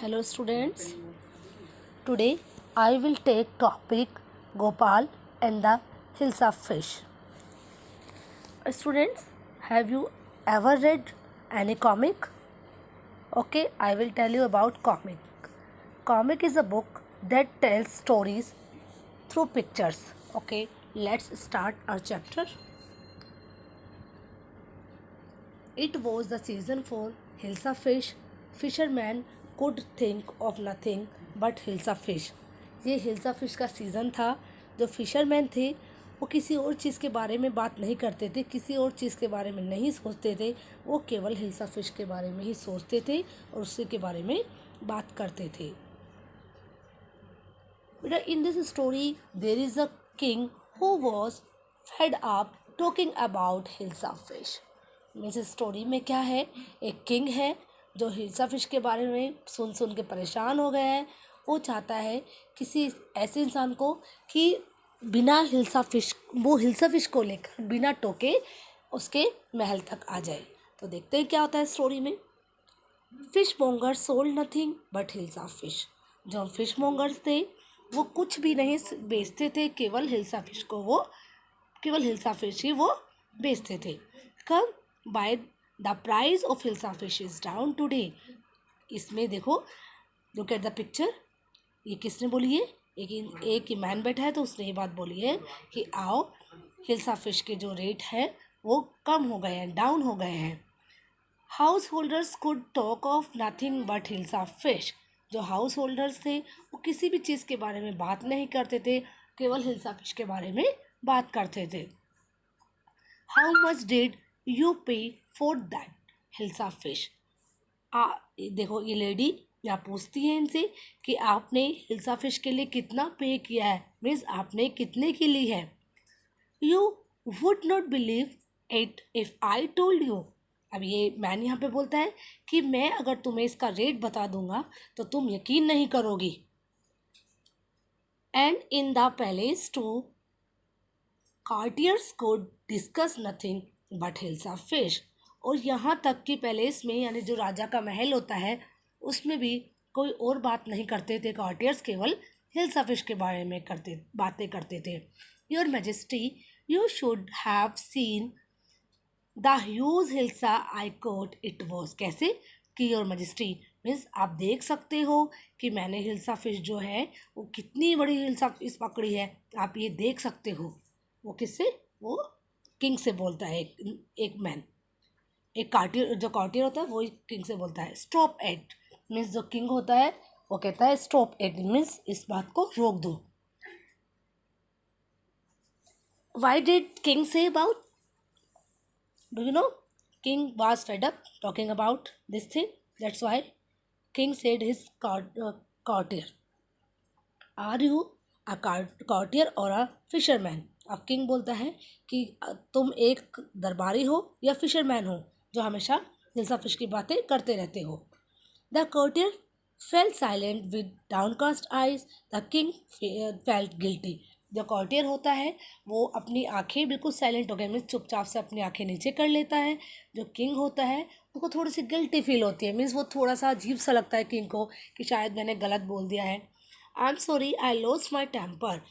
Hello students. Today I will take topic Gopal and the Hills of Fish. Students, have you ever read any comic? Okay, I will tell you about comic. Comic is a book that tells stories through pictures. Okay, let's start our chapter. It was the season for Hills of Fish. Fisherman could think of nothing but Hills of Fish. ये hills of fish का season था. जो fisherman थे वो किसी और चीज़ के बारे में बात नहीं करते थे, किसी और चीज़ के बारे में नहीं सोचते थे. वो केवल हिल्स ऑफ फिश के बारे में ही सोचते थे और उसी के बारे में बात करते थे. In this story there is a king who was fed up talking about hills of fish. इस स्टोरी में क्या है, एक किंग है जो हिल्स ऑफ फिश के बारे में सुन सुन के परेशान हो गया है. वो चाहता है किसी ऐसे इंसान को कि बिना हिल्स ऑफ फिश, वो हिल्स ऑफ फिश को लेकर बिना टोके उसके महल तक आ जाए. तो देखते हैं क्या होता है स्टोरी में. Fish monger sold nothing but hills of fish. जो फिश मोंगर्स थे वो कुछ भी नहीं बेचते थे, केवल हिल्स ऑफ फिश को, वो केवल हिल्स ऑफ फिश ही वो बेचते थे. कब by the price of hills of fish is down today. इसमें देखो, लुक एट द पिक्चर. ये किसने बोली है? एक मैन बैठा है तो उसने ये बात बोली है कि आओ हिल्स ऑफ फिश के जो रेट है वो कम हो गए हैं, डाउन हो गए हैं. House holders could talk of nothing but hills of fish. जो हाउस होल्डर्स थे वो किसी भी चीज़ के बारे में बात नहीं करते थे, केवल हिल्स ऑफ फिश के बारे में बात करते थे. हाउ मच डिड यू पे for that hills of fish. देखो ये लेडी यहाँ पूछती है इनसे कि आपने हिल्स ऑफ फिश के लिए कितना पे किया है, मीन्स आपने कितने की ली है. You would not believe it if I told you. अब ये मैन यहाँ पे बोलता है कि मैं अगर तुम्हें इसका रेट बता दूंगा तो तुम यकीन नहीं करोगी. And in the palace to courtiers could discuss nothing but hills of fish. और यहाँ तक कि पैलेस में, यानी जो राजा का महल होता है, उसमें भी कोई और बात नहीं करते थे. कार्टियर्स केवल हिल्स ऑफ फिश के बारे में बातें करते थे. Your majesty, you should have seen the huge hilsa I quote it was. कैसे कि योर मैजेस्टी मीन्स आप देख सकते हो कि मैंने हिल्स ऑफ फिश जो है वो कितनी बड़ी हिल्स ऑफ फिश पकड़ी है, आप ये देख सकते हो. वो किससे? वो किंग से बोलता है. एक मैन, एक कार्टियर, जो कार्टियर होता है वो किंग से बोलता है. स्टॉप एट मीन्स जो किंग होता है वो कहता है स्टॉप एट मीन्स इस बात को रोक दो. Why did king say about? Do you know? King was fed up talking about this thing. That's why king said his courtier, are you a courtier or a fisherman. अब king बोलता है कि तुम एक दरबारी हो या फिशरमैन हो जो हमेशा हिल्स ऑफ फिश की बातें करते रहते हो. The courtier fell silent with downcast eyes. The king felt guilty. जो कॉर्टियर होता है वो अपनी आंखें बिल्कुल साइलेंट हो गए, मीन्स चुपचाप से अपनी आंखें नीचे कर लेता है. जो किंग होता है उसको थोड़ी सी गिल्टी फील होती है, मीन्स वो थोड़ा सा अजीब सा लगता है किंग को कि शायद मैंने गलत बोल दिया है. I am sorry, I lost my temper.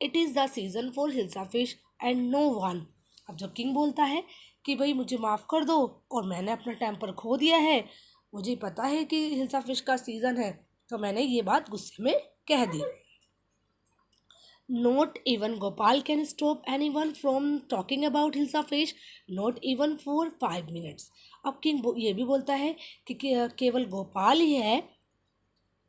It is the season for hills of fish and no one. अब जो किंग बोलता है कि भाई मुझे माफ़ कर दो और मैंने अपना टेम्पर खो दिया है, मुझे पता है कि हिल्स ऑफ फिश का सीज़न है, तो मैंने ये बात गुस्से में कह दी. Not even Gopal can stop anyone from talking about hills of fish, not even for 5 minutes. अब किंग ये भी बोलता है कि केवल गोपाल ही है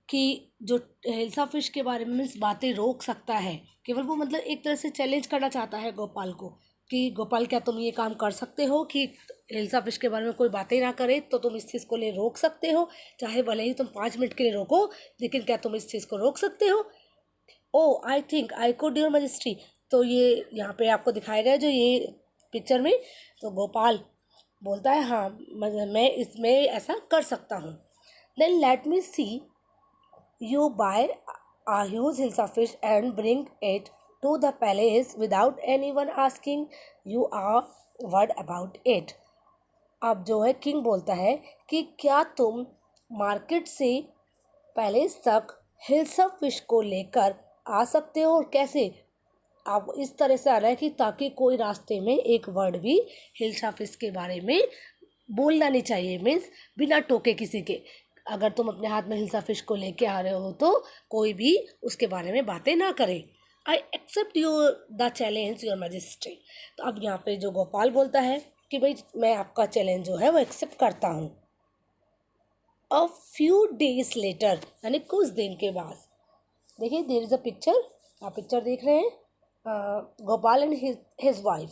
कि जो हिल्स ऑफ फिश के बारे में मीन्स बातें रोक सकता है. केवल वो मतलब एक तरह से चैलेंज करना चाहता है गोपाल को कि गोपाल क्या तुम ये काम कर सकते हो कि हिल्स ऑफ फिश के बारे में कोई बातें ना करे तो तुम इस चीज़ को ले रोक सकते हो, चाहे भले ही तुम 5 मिनट के लिए रोको, लेकिन क्या तुम इस चीज़ को रोक सकते हो? Oh I think I could your majesty. तो ये यहाँ पे आपको दिखाया गया जो ये पिक्चर में, तो गोपाल बोलता है हाँ मैं इसमें ऐसा कर सकता हूँ. Then let me see you buy a huge hills of fish and bring it to the palace without anyone asking you a word about it. अब जो है किंग बोलता है कि क्या तुम मार्केट से पैलेस तक हिल्सा फिश को लेकर आ सकते हो। और कैसे? आप इस तरह से आना है कि ताकि कोई रास्ते में एक वर्ड भी हिल्सा फिश के बारे में बोलना नहीं चाहिए, मीन्स बिना टोके किसी के। अगर तुम अपने हाथ में हिल्सा फिश को लेके आ रहे हो तो कोई भी उसके बारे में बातें ना करे। I accept your the challenge your majesty. तो अब यहाँ पे जो गोपाल बोलता है कि भाई मैं आपका चैलेंज जो है वो एक्सेप्ट करता हूँ। अ फ्यू डेज लेटर, यानी कुछ दिन के बाद, देखिए देयर इज़ अ पिक्चर, आप पिक्चर देख रहे हैं, Gopal and his wife.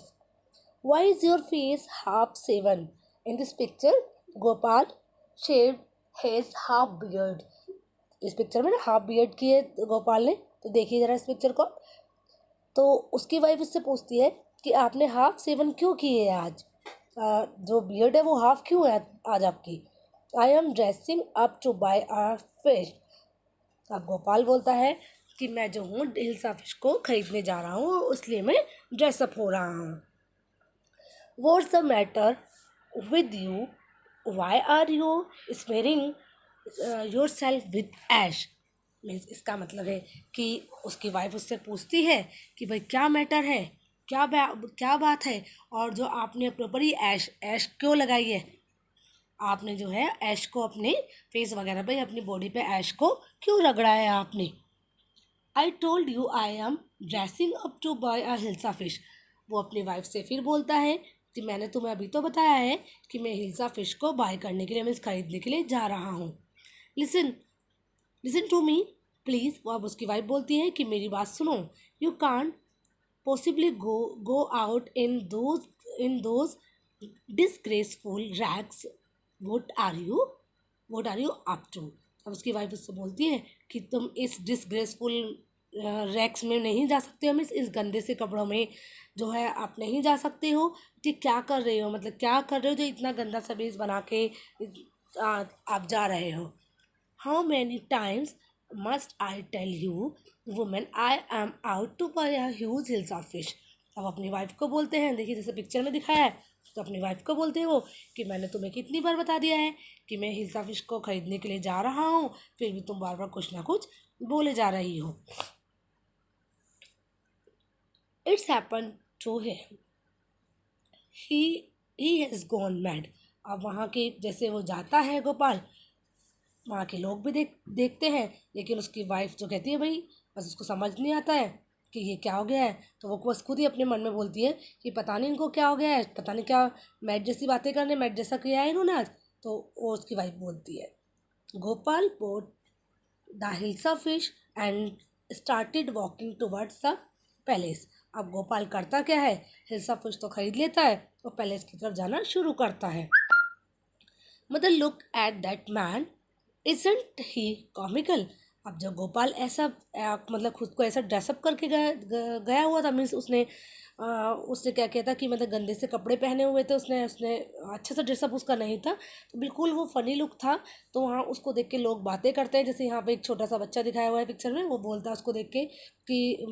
Why is your face half shaven? In this picture, Gopal shaved his half beard. इस पिक्चर में ना हाफ बियर्ड की है गोपाल ने, तो देखिए जरा इस पिक्चर को। तो उसकी वाइफ उससे पूछती है कि आपने हाफ सेवन क्यों की है आज, जो बियर्ड है वो हाफ क्यों है आज आपकी। I am dressing up to buy a fish. अब गोपाल बोलता है कि मैं जो हूँ हिल्सा फिश को खरीदने जा रहा हूँ, इसलिए मैं ड्रेसअप हो रहा हूँ। What's the matter with you? Why are you smearing yourself with ash? Means इसका मतलब है कि उसकी वाइफ उससे पूछती है कि भाई क्या मैटर है, क्या बात है, और जो आपने अपने ऊपर ही ऐश ऐश क्यों लगाई है, आपने जो है ऐश को अपने फेस वगैरह पे, अपनी बॉडी पे ऐश को क्यों रगड़ा है आपने। I told you I am dressing up to buy a hilsa fish. वो अपनी वाइफ से फिर बोलता है कि मैंने तुम्हें अभी तो बताया है कि मैं हिल्सा फिश को बाय करने के लिए, मीन्स खरीदने के लिए जा रहा हूँ। Listen listen to me please. वो अब उसकी वाइफ बोलती है कि मेरी बात सुनो। You can't possibly go out in those disgraceful rags. What are you up to. अब उसकी वाइफ उससे बोलती है कि तुम इस डिसग्रेसफुल रैक्स में नहीं जा सकते हो, मीन्स इस गंदे से कपड़ों में जो है आप नहीं जा सकते हो। कि क्या कर रहे हो, मतलब क्या कर रहे हो जो इतना गंदा सा बेस बना के आप जा रहे हो। How many times must I tell you women I am out to buy a huge hills of fish. अब अपनी वाइफ को बोलते हैं, देखिए जैसे पिक्चर में दिखाया है, तो अपनी वाइफ को बोलते हैं वो कि मैंने तुम्हें कितनी बार बता दिया है कि मैं हिल्सा फिश को खरीदने के लिए जा रहा हूँ, फिर भी तुम बार बार कुछ ना कुछ बोले जा रही हो। It's happen to him, he has gone mad. अब वहाँ के जैसे वो जाता है गोपाल, वहाँ के लोग भी देखते हैं, लेकिन उसकी वाइफ जो कहती है भाई बस उसको समझ नहीं आता है कि ये क्या हो गया है, तो वो बस खुद ही अपने मन में बोलती है कि पता नहीं इनको क्या हो गया है, पता नहीं क्या मैट जैसी बातें करने, मैट जैसा किया है इन्होंने आज। तो वो उसकी वाइफ बोलती है। Gopal boat the hilsa fish and started walking towards the palace. अब गोपाल करता क्या है, हिल्सा फिश तो खरीद लेता है और पैलेस की तरफ जाना शुरू करता है। Mother look at that man, isn't he comical. अब जब गोपाल ऐसा मतलब खुद को ऐसा ड्रेसअप करके गया हुआ था, मीन्स उसने क्या किया था कि मतलब गंदे से कपड़े पहने हुए थे, उसने उसने अच्छे से ड्रेसअप उसका नहीं था, तो बिल्कुल वो फ़नी लुक था। तो वहाँ उसको देख के लोग बातें करते हैं, जैसे यहाँ पे एक छोटा सा बच्चा दिखाया हुआ है पिक्चर में, वो बोलता है उसको देख के कि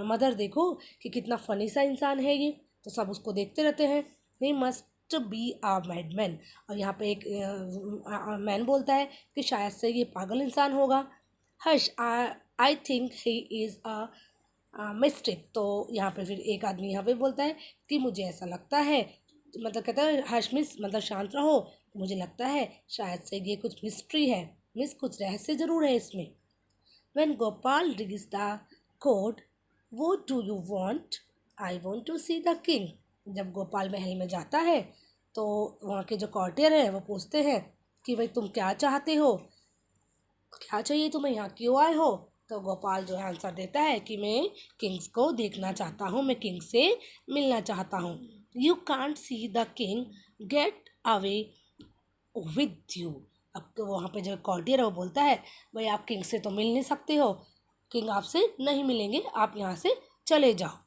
मदर देखो कि कितना फ़नी सा इंसान है ये। तो सब उसको देखते रहते हैं। He must be a madman. और यहाँ पे एक मैन बोलता है कि शायद से ये पागल इंसान होगा। Harsh, I think he is a mistake. तो यहाँ पे फिर एक आदमी यहाँ पे बोलता है कि मुझे ऐसा लगता है, मतलब कहता है हर्ष मिस मतलब शांत रहो, मुझे लगता है शायद से ये कुछ मिस्ट्री है, मिस कुछ रहस्य ज़रूर है इसमें। When Gopal reached the court, what do you want? I want to see the king. जब गोपाल महल में जाता है तो वहाँ के जो कॉर्टियर हैं वो पूछते हैं कि भाई तुम क्या चाहते हो, क्या चाहिए तुम्हें, यहाँ क्यों आए हो। तो गोपाल जो है आंसर देता है कि मैं किंग्स को देखना चाहता हूँ, मैं किंग से मिलना चाहता हूँ। You can't see the king, get away with you. अब तो वहाँ पे जो कॉर्डियर है वो बोलता है भाई आप किंग से तो मिल नहीं सकते हो, किंग आपसे नहीं मिलेंगे, आप यहाँ से चले जाओ।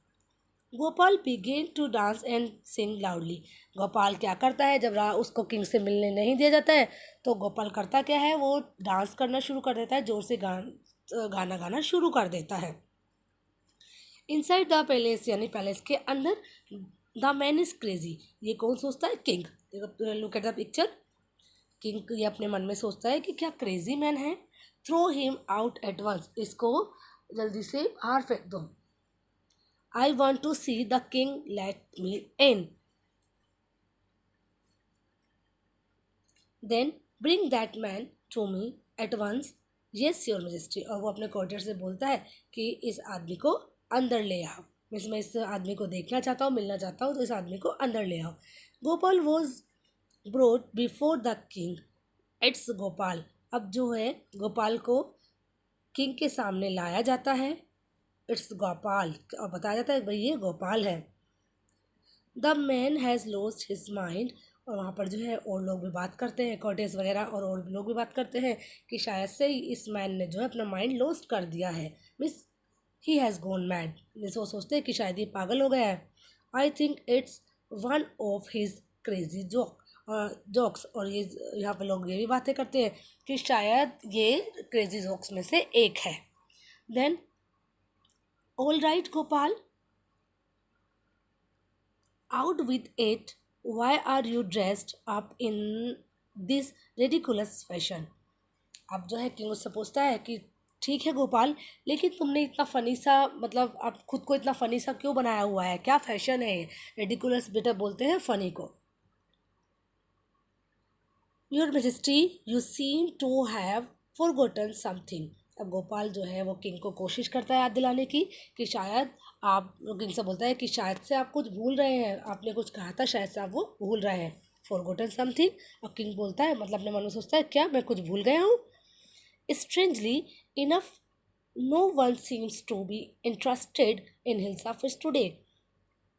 Gopal began to dance and sing loudly. Gopal क्या करता है जब उसको किंग से मिलने नहीं दिया जाता है, तो गोपाल करता क्या है, वो डांस करना शुरू कर देता है, जोर से गाना गाना शुरू कर देता है। इनसाइड द पैलेस, यानी पैलेस के अंदर, द मैन इज क्रेजी। ये कौन सोचता है, king. Look at the picture. King ये अपने मन में सोचता है कि क्या क्रेजी मैन है। Throw him out at once, इसको जल्दी से बाहर फेंक दो। I want to see the king, let me in. Then bring that man to me at once, yes your majesty. और वो अपने कोर्टियर से बोलता है कि इस आदमी को अंदर ले आओ, मैं इस आदमी को देखना चाहता हूँ, मिलना चाहता हूँ, तो इस आदमी को अंदर ले आओ। Gopal was brought before the king, it's Gopal. अब जो है गोपाल को किंग के सामने लाया जाता है, इट्स गोपाल, और बताया जाता है भाई ये गोपाल है। The man has lost his mind, और वहाँ पर जो है और लोग भी बात करते हैं, कॉटेज वगैरह और भी लोग भी बात करते हैं कि शायद से इस मैन ने जो है अपना माइंड लॉस्ट कर दिया है, miss he has gone mad, जैसे वो सोचते हैं कि शायद ये पागल हो गया है। I think it's one of his crazy jokes, और ये यहाँ पर लोग ये भी बातें करते हैं कि शायद ये क्रेजी जोक्स में से एक है। Then all right Gopal, out with it, why are you dressed up in this ridiculous fashion? अब जो है किंग उससे पूछता है कि ठीक है गोपाल, लेकिन तुमने इतना फ़नी सा, मतलब आप खुद को इतना फ़नी सा क्यों बनाया हुआ है, क्या फैशन है ये? रिडिकुलस बेटा बोलते हैं फ़नी को। Your majesty, you seem to have forgotten something. अब गोपाल जो है वो किंग को कोशिश करता है याद दिलाने की कि शायद आप, किंग से बोलता है कि शायद से आप कुछ भूल रहे हैं, आपने कुछ कहा था, शायद से आप वो भूल रहे हैं, फॉरगॉटन समथिंग। अब किंग बोलता है, मतलब अपने मन में सोचता है क्या मैं कुछ भूल गया हूँ। Strangely enough no one seems to be interested in hilsa fish today,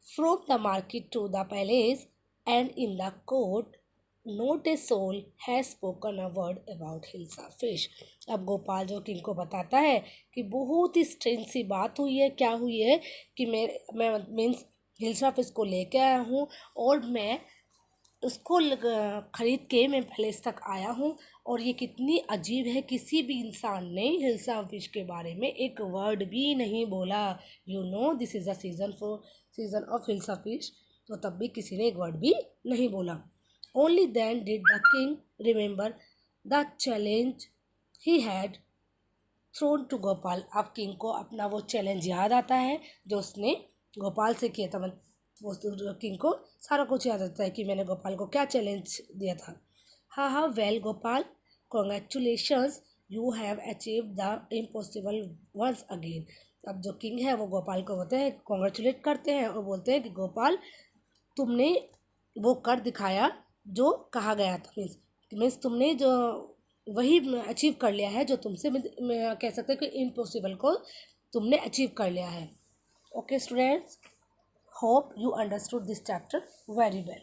from the market to the palace and in the court not a soul has spoken a word about hilsa fish. अब गोपाल जो किंग को बताता है कि बहुत ही strange सी बात हुई है, क्या हुई है कि मैं मीन्स हिल्सा फिश को लेके आया हूँ, और मैं उसको ख़रीद के मैं पैलेस तक आया हूँ, और ये कितनी अजीब है, किसी भी इंसान ने हिल्सा फिश के बारे में एक वर्ड भी नहीं बोला। You know this is a season off hilsa fish, तो तब भी किसी ने एक वर्ड भी नहीं बोला। Only then did the king remember the challenge he had thrown to Gopal. अब किंग को अपना वो चैलेंज याद आता है जो उसने गोपाल से किया था। वो किंग को सारा कुछ याद आता है कि मैंने गोपाल को क्या चैलेंज दिया था। हाँ हाँ, well Gopal, congratulations, you have achieve the impossible once again. अब जो किंग है वो गोपाल को बोलते हैं, कॉन्ग्रेचुलेट करते हैं और बोलते हैं कि गोपाल तुमने वो कर दिखाया जो कहा गया था, मीन्स तुमने जो वही अचीव कर लिया है जो तुमसे कह सकते हैं कि इम्पॉसिबल को तुमने अचीव कर लिया है। Okay students, hope you understood this chapter very well.